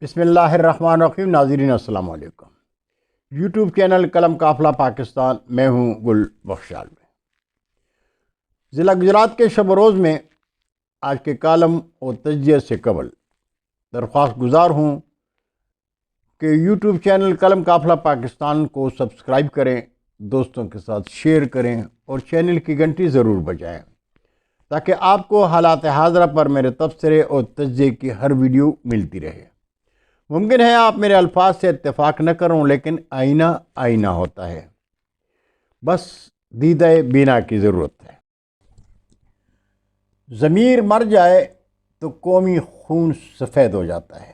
بسم اللہ الرحمن الرحیم۔ ناظرین السلام علیکم۔ یوٹیوب چینل قلم قافلہ پاکستان، میں ہوں گل بخشال۔ ضلع گجرات کے شب و روز میں آج کے کالم اور تجزیے سے قبل درخواست گزار ہوں کہ یوٹیوب چینل قلم قافلہ پاکستان کو سبسکرائب کریں، دوستوں کے ساتھ شیئر کریں اور چینل کی گھنٹی ضرور بجائیں تاکہ آپ کو حالات حاضرہ پر میرے تبصرے اور تجزیے کی ہر ویڈیو ملتی رہے۔ ممکن ہے آپ میرے الفاظ سے اتفاق نہ کروں، لیکن آئینہ آئینہ ہوتا ہے، بس دیدہ بینا کی ضرورت ہے۔ ضمیر مر جائے تو قومی خون سفید ہو جاتا ہے۔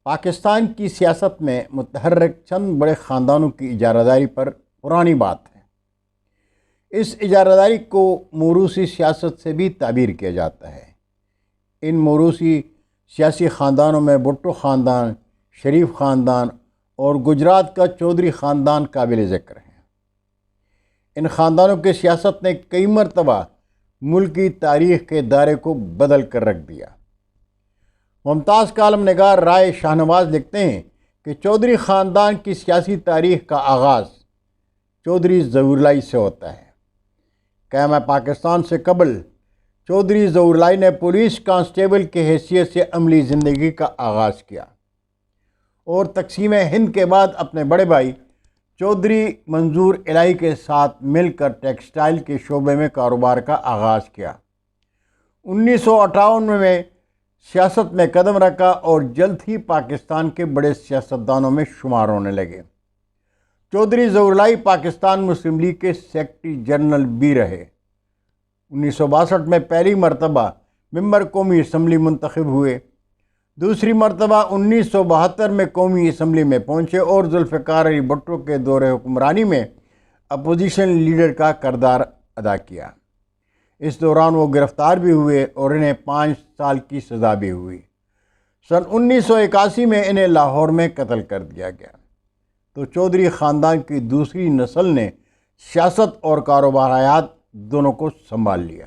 پاکستان کی سیاست میں متحرک چند بڑے خاندانوں کی اجارہ داری پر پرانی بات ہے۔ اس اجارہ داری کو موروثی سیاست سے بھی تعبیر کیا جاتا ہے۔ ان موروثی سیاسی خاندانوں میں بھٹو خاندان، شریف خاندان اور گجرات کا چودھری خاندان قابل ذکر ہیں۔ ان خاندانوں کی سیاست نے کئی مرتبہ ملکی تاریخ کے دائرے کو بدل کر رکھ دیا۔ ممتاز کالم نگار رائے شاہ نواز لکھتے ہیں کہ چودھری خاندان کی سیاسی تاریخ کا آغاز چودھری ظہورلائی سے ہوتا ہے۔ قیام پاکستان سے قبل چودھری ظہورلائی نے پولیس کانسٹیبل کی حیثیت سے عملی زندگی کا آغاز کیا اور تقسیم ہند کے بعد اپنے بڑے بھائی چودھری منظور الہی کے ساتھ مل کر ٹیکسٹائل کے شعبے میں کاروبار کا آغاز کیا۔ 1958 میں سیاست میں قدم رکھا اور جلد ہی پاکستان کے بڑے سیاستدانوں میں شمار ہونے لگے۔ چودھری ظہورلائی پاکستان مسلم لیگ کے سیکرٹری جنرل بھی رہے۔ 1962 میں پہلی مرتبہ ممبر قومی اسمبلی منتخب ہوئے، دوسری مرتبہ 1972 میں قومی اسمبلی میں پہنچے اور ذوالفقار علی بھٹو کے دور حکمرانی میں اپوزیشن لیڈر کا کردار ادا کیا۔ اس دوران وہ گرفتار بھی ہوئے اور انہیں 5 سال کی سزا بھی ہوئی۔ سن 1981 میں انہیں لاہور میں قتل کر دیا گیا۔ تو چودھری خاندان کی دوسری نسل نے سیاست اور کاروبار حیات دونوں کو سنبھال لیا۔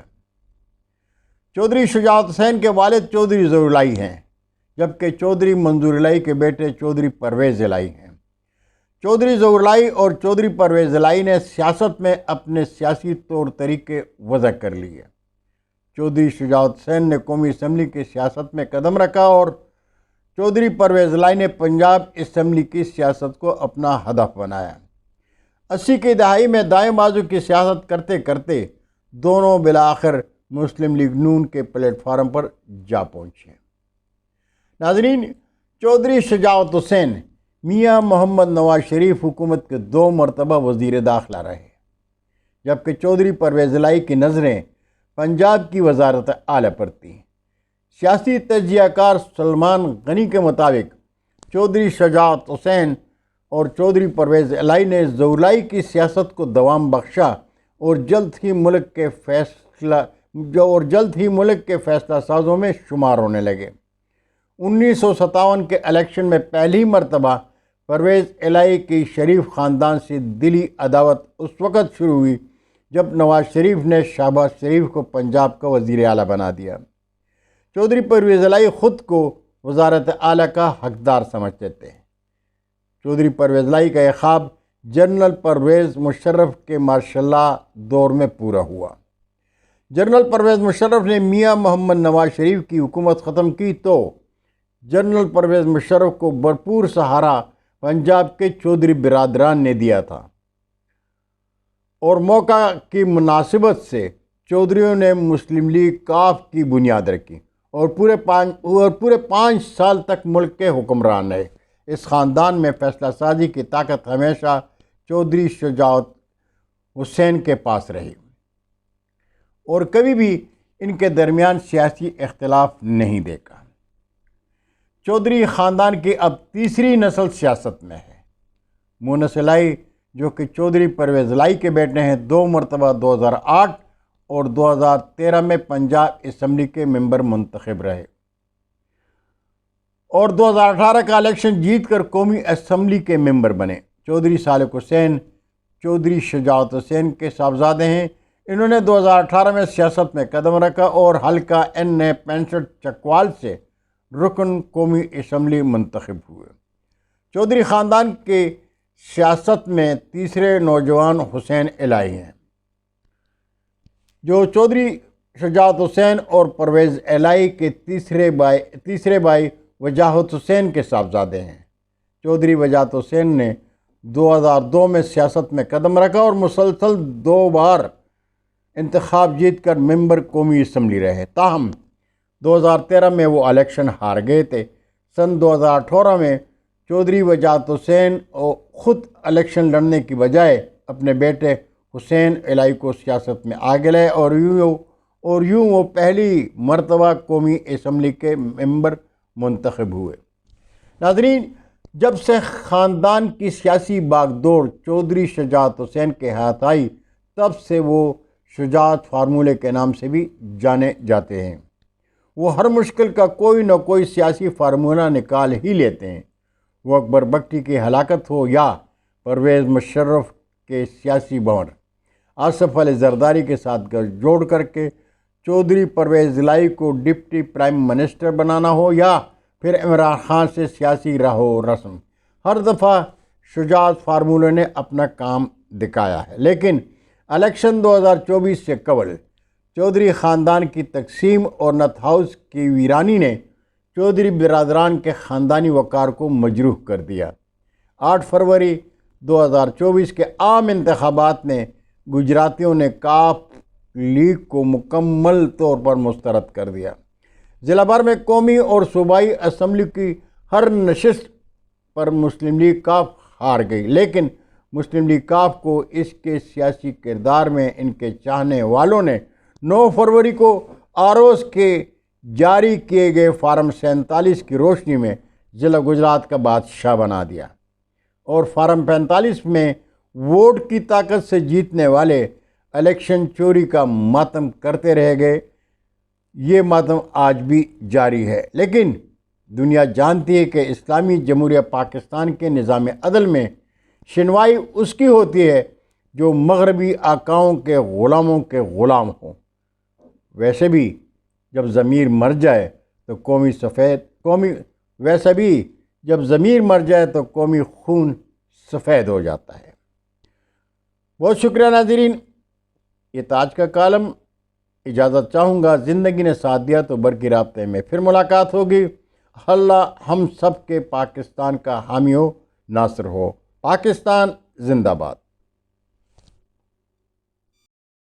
چودھری شجاعت حسین کے والد چودھری ظہورلائی ہیں، جبکہ چودھری منظور الہی کے بیٹے چودھری پرویز الہی ہیں۔ چودھری ظہورلائی اور چودھری پرویز الہی نے سیاست میں اپنے سیاسی طور طریقے وضع کر لیے۔ چودھری شجاعت حسین نے قومی اسمبلی کی سیاست میں قدم رکھا اور چودھری پرویز الہی نے پنجاب اسمبلی کی سیاست کو اپنا ہدف بنایا۔ 80 کی دہائی میں دائیں بازو کی سیاست کرتے کرتے دونوں بالآخر مسلم لیگ نون کے پلیٹ فارم پر جا پہنچے۔ ناظرین، چودھری شجاعت حسین میاں محمد نواز شریف حکومت کے 2 مرتبہ وزیر داخلہ رہے، جبکہ چودھری پرویز الہی کی نظریں پنجاب کی وزارت اعلیٰ پر تھیں۔ سیاسی تجزیہ کار سلمان غنی کے مطابق چودھری شجاعت حسین اور چودھری پرویز الہی نے ظہورلائی کی سیاست کو دوام بخشا اور جلد ہی ملک کے فیصلہ سازوں میں شمار ہونے لگے۔ 1957 کے الیکشن میں پہلی مرتبہ پرویز الہی کی شریف خاندان سے دلی عداوت اس وقت شروع ہوئی جب نواز شریف نے شہباز شریف کو پنجاب کا وزیر اعلیٰ بنا دیا۔ چودھری پرویز الہی خود کو وزارت اعلیٰ کا حقدار سمجھتے تھے۔ چودھری پرویز الہی کا یہ خواب جنرل پرویز مشرف کے مارشل لا دور میں پورا ہوا۔ جنرل پرویز مشرف نے میاں محمد نواز شریف کی حکومت ختم کی تو جنرل پرویز مشرف کو بھرپور سہارا پنجاب کے چودھری برادران نے دیا تھا اور موقع کی مناسبت سے چودھریوں نے مسلم لیگ کاف کی بنیاد رکھی اور پورے 5 سال تک ملک کے حکمران رہے۔ اس خاندان میں فیصلہ سازی کی طاقت ہمیشہ چودھری شجاعت حسین کے پاس رہی اور کبھی بھی ان کے درمیان سیاسی اختلاف نہیں دیکھا۔ چودھری خاندان کی اب تیسری نسل سیاست میں ہے۔ مونس الہی، جو کہ چودھری پرویز الہی کے بیٹے ہیں، 2 مرتبہ 2008 اور 2013 میں پنجاب اسمبلی کے ممبر منتخب رہے اور 2018 کا الیکشن جیت کر قومی اسمبلی کے ممبر بنے۔ چودھری صالح حسین چودھری شجاعت حسین کے صاحبزادے ہیں۔ انہوں نے 2018 میں سیاست میں قدم رکھا اور حلقہ N65 چکوال سے رکن قومی اسمبلی منتخب ہوئے۔ چودھری خاندان کے سیاست میں تیسرے نوجوان حسین الہی ہیں، جو چودھری شجاعت حسین اور پرویز الہی کے تیسرے بھائی وجاہت حسین کے صاحبزادے ہیں۔ چودھری وجاہت حسین نے 2002 میں سیاست میں قدم رکھا اور مسلسل 2 بار انتخاب جیت کر ممبر قومی اسمبلی رہے، تاہم 2013 میں وہ الیکشن ہار گئے تھے۔ سن 2018 میں چودھری وجاہت حسین خود الیکشن لڑنے کی بجائے اپنے بیٹے حسین الہی کو سیاست میں آگے لائے اور یوں وہ پہلی مرتبہ قومی اسمبلی کے ممبر منتخب ہوئے۔ ناظرین، جب سے خاندان کی سیاسی باغ دوڑ چودھری شجاعت حسین کے ہاتھ آئی، تب سے وہ شجاعت فارمولے کے نام سے بھی جانے جاتے ہیں۔ وہ ہر مشکل کا کوئی نہ کوئی سیاسی فارمولہ نکال ہی لیتے ہیں۔ وہ اکبر بگٹی کی ہلاکت ہو یا پرویز مشرف کے سیاسی بھنور، آصف علی زرداری کے ساتھ جوڑ کر کے چودھری پرویز الہی کو ڈپٹی پرائم منسٹر بنانا ہو، یا پھر عمران خان سے سیاسی راہ و رسم، ہر دفعہ شجاعت فارمولے نے اپنا کام دکھایا ہے۔ لیکن الیکشن 2024 سے قبل چودھری خاندان کی تقسیم اور نتھ ہاؤس کی ویرانی نے چودھری برادران کے خاندانی وقار کو مجروح کر دیا۔ 8 فروری 2024 کے عام انتخابات میں گجراتیوں نے کاف لیگ کو مکمل طور پر مسترد کر دیا۔ ضلع بھر میں قومی اور صوبائی اسمبلی کی ہر نشست پر مسلم لیگ کاف ہار گئی، لیکن مسلم لیگ کاف کو اس کے سیاسی کردار میں ان کے چاہنے والوں نے 9 فروری کو آروس کے جاری کیے گئے فارم 47 کی روشنی میں ضلع گجرات کا بادشاہ بنا دیا، اور فارم 45 میں ووٹ کی طاقت سے جیتنے والے الیکشن چوری کا ماتم کرتے رہ گئے۔ یہ ماتم آج بھی جاری ہے، لیکن دنیا جانتی ہے کہ اسلامی جمہوریہ پاکستان کے نظام عدل میں شنوائی اس کی ہوتی ہے جو مغربی آقاؤں کے غلاموں کے غلام ہوں۔ ویسے بھی جب ضمیر مر جائے تو قومی خون سفید ہو جاتا ہے۔ بہت شکریہ ناظرین، یہ تھا آج کا کالم۔ اجازت چاہوں گا، زندگی نے ساتھ دیا تو برقی رابطے میں پھر ملاقات ہوگی۔ اللہ ہم سب کے پاکستان کا حامی و ناصر ہو۔ پاکستان زندہ باد۔